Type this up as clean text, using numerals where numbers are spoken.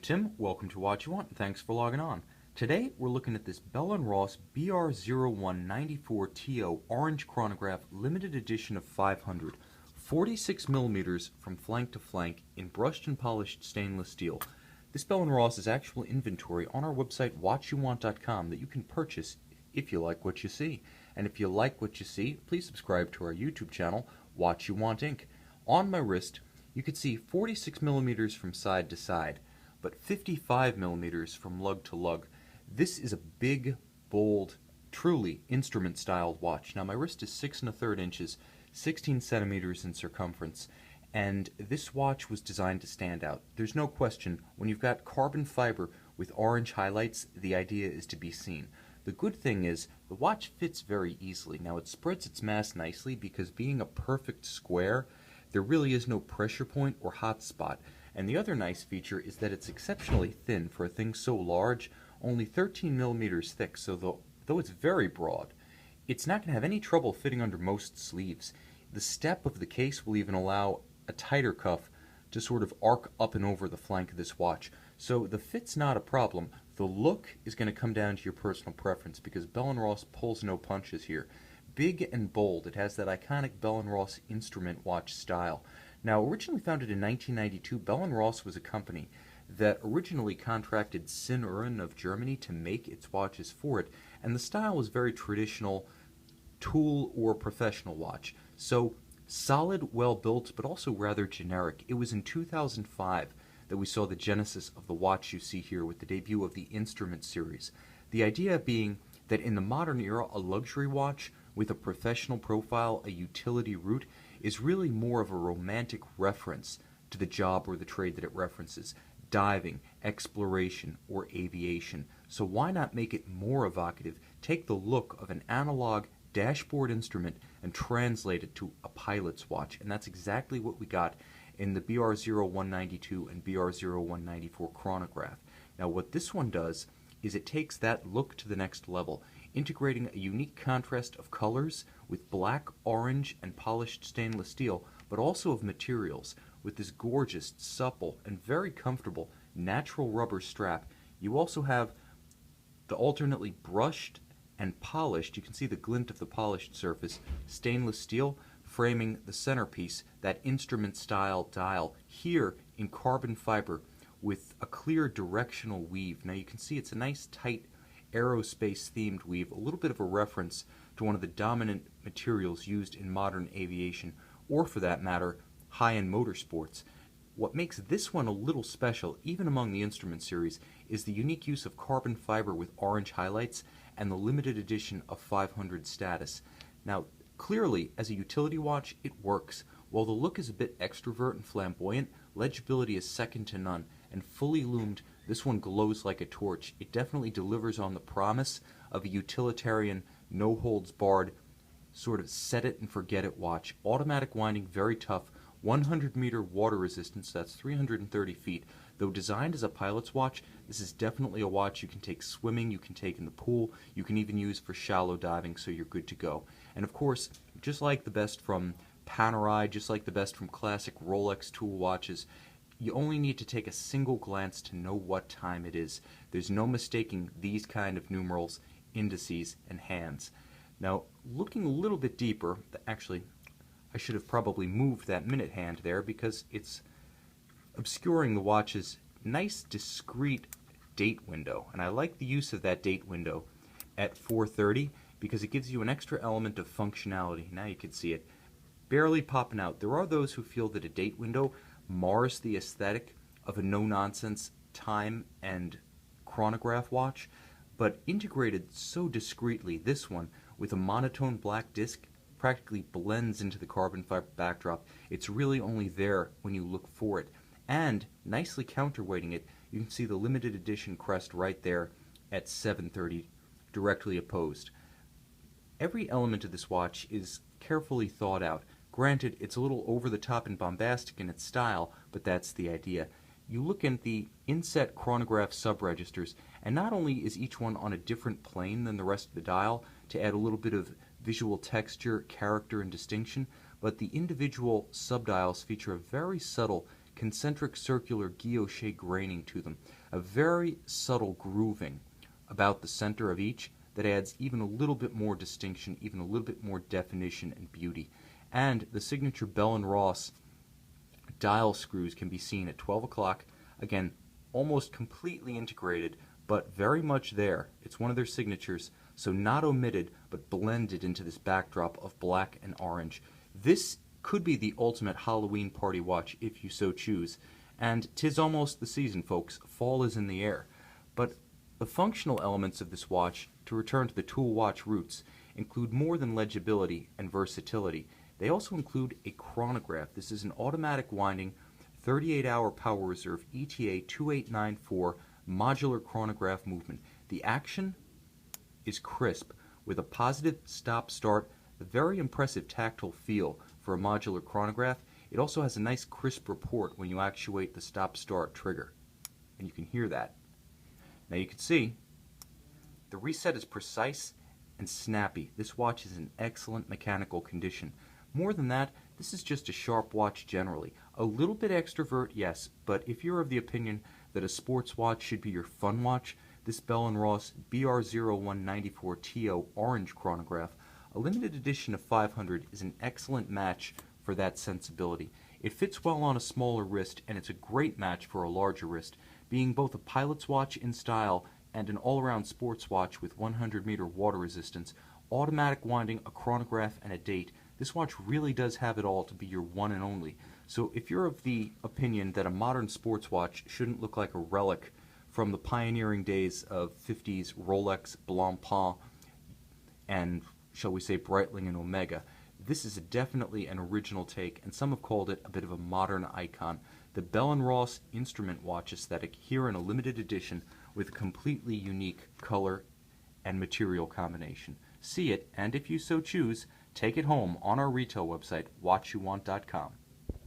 I'm Tim, welcome to Watch You Want, and thanks for logging on. Today we're looking at this Bell & Ross BR01-94-TO Orange Chronograph limited edition of 500, 46 millimeters from flank to flank in brushed and polished stainless steel. This Bell & Ross is actual inventory on our website watchyouwant.com that you can purchase if you like what you see. And if you like what you see, please subscribe to our YouTube channel, Watch You Want Inc. On my wrist, you can see 46 millimeters from side to side, but 55 millimeters from lug to lug. This is a big, bold, truly instrument-styled watch. Now my wrist is 6 1/3 inches, 16 centimeters in circumference, and this watch was designed to stand out. There's no question, when you've got carbon fiber with orange highlights, the idea is to be seen. The good thing is, the watch fits very easily. Now it spreads its mass nicely because being a perfect square, there really is no pressure point or hot spot. And the other nice feature is that it's exceptionally thin for a thing so large, only 13 millimeters thick, so though it's very broad, it's not going to have any trouble fitting under most sleeves. The step of the case will even allow a tighter cuff to sort of arc up and over the flank of this watch. So the fit's not a problem. The look is going to come down to your personal preference because Bell & Ross pulls no punches here. Big and bold, it has that iconic Bell & Ross instrument watch style. Now, originally founded in 1992, Bell & Ross was a company that originally contracted Sin-Uren of Germany to make its watches for it, and the style was very traditional tool or professional watch. So solid, well built, but also rather generic. It was in 2005 that we saw the genesis of the watch you see here with the debut of the Instrument series. The idea being that in the modern era, a luxury watch with a professional profile, a utility route, is really more of a romantic reference to the job or the trade that it references. Diving, exploration, or aviation. So why not make it more evocative? Take the look of an analog dashboard instrument and translate it to a pilot's watch. And that's exactly what we got in the BR01-92 and BR01-94 chronograph. Now what this one does is it takes that look to the next level, integrating a unique contrast of colors with black, orange, and polished stainless steel, but also of materials with this gorgeous, supple, and very comfortable natural rubber strap. You also have the alternately brushed and polished, you can see the glint of the polished surface, stainless steel framing the centerpiece, that instrument-style dial, here in carbon fiber with a clear directional weave. Now you can see it's a nice tight aerospace-themed weave, a little bit of a reference to one of the dominant materials used in modern aviation, or for that matter, high-end motorsports. What makes this one a little special, even among the Instrument series, is the unique use of carbon fiber with orange highlights and the limited edition of 500 status. Now, clearly, as a utility watch, it works. While the look is a bit extrovert and flamboyant, legibility is second to none, and fully loomed, this one glows like a torch. It definitely delivers on the promise of a utilitarian, no-holds-barred, sort of set-it-and-forget-it watch. Automatic winding, very tough, 100-meter water resistance, that's 330 feet. Though designed as a pilot's watch, this is definitely a watch you can take swimming, you can take in the pool, you can even use for shallow diving, so you're good to go. And of course, just like the best from Panerai, just like the best from classic Rolex tool watches, you only need to take a single glance to know what time it is. There's no mistaking these kind of numerals, indices, and hands. Now, looking a little bit deeper, actually, I should have probably moved that minute hand there because it's obscuring the watch's nice discrete date window. And I like the use of that date window at 4:30 because it gives you an extra element of functionality. Now you can see it barely popping out. There are those who feel that a date window mars the aesthetic of a no-nonsense time and chronograph watch, but integrated so discreetly, this one, with a monotone black disc, practically blends into the carbon fiber backdrop. It's really only there when you look for it. And, nicely counterweighting it, you can see the limited edition crest right there at 7:30, directly opposed. Every element of this watch is carefully thought out. Granted, it's a little over the top and bombastic in its style, but that's the idea. You look at the inset chronograph subregisters, and not only is each one on a different plane than the rest of the dial to add a little bit of visual texture, character, and distinction, but the individual subdials feature a very subtle concentric circular guilloche graining to them, a very subtle grooving about the center of each that adds even a little bit more distinction, even a little bit more definition and beauty. And the signature Bell & Ross dial screws can be seen at 12 o'clock. Again, almost completely integrated, but very much there. It's one of their signatures, so not omitted, but blended into this backdrop of black and orange. This could be the ultimate Halloween party watch if you so choose. And 'tis almost the season, folks. Fall is in the air. But the functional elements of this watch, to return to the tool watch roots, include more than legibility and versatility. They also include a chronograph. This is an automatic winding 38-hour power reserve ETA 2894 modular chronograph movement. The action is crisp with a positive stop-start, a very impressive tactile feel for a modular chronograph. It also has a nice crisp report when you actuate the stop-start trigger, and you can hear that. Now you can see the reset is precise and snappy. This watch is in excellent mechanical condition. More than that, this is just a sharp watch generally. A little bit extrovert, yes, but if you're of the opinion that a sports watch should be your fun watch, this Bell & Ross BR01-94-TO Orange Chronograph, a limited edition of 500, is an excellent match for that sensibility. It fits well on a smaller wrist, and it's a great match for a larger wrist, being both a pilot's watch in style and an all-around sports watch with 100-meter water resistance, automatic winding, a chronograph, and a date. This watch really does have it all to be your one and only. So if you're of the opinion that a modern sports watch shouldn't look like a relic from the pioneering days of 50s Rolex, Blancpain, and shall we say Breitling and Omega, this is definitely an original take, and some have called it a bit of a modern icon. The Bell & Ross instrument watch aesthetic here in a limited edition with a completely unique color and material combination. See it, and if you so choose, take it home on our retail website, watchyouwant.com.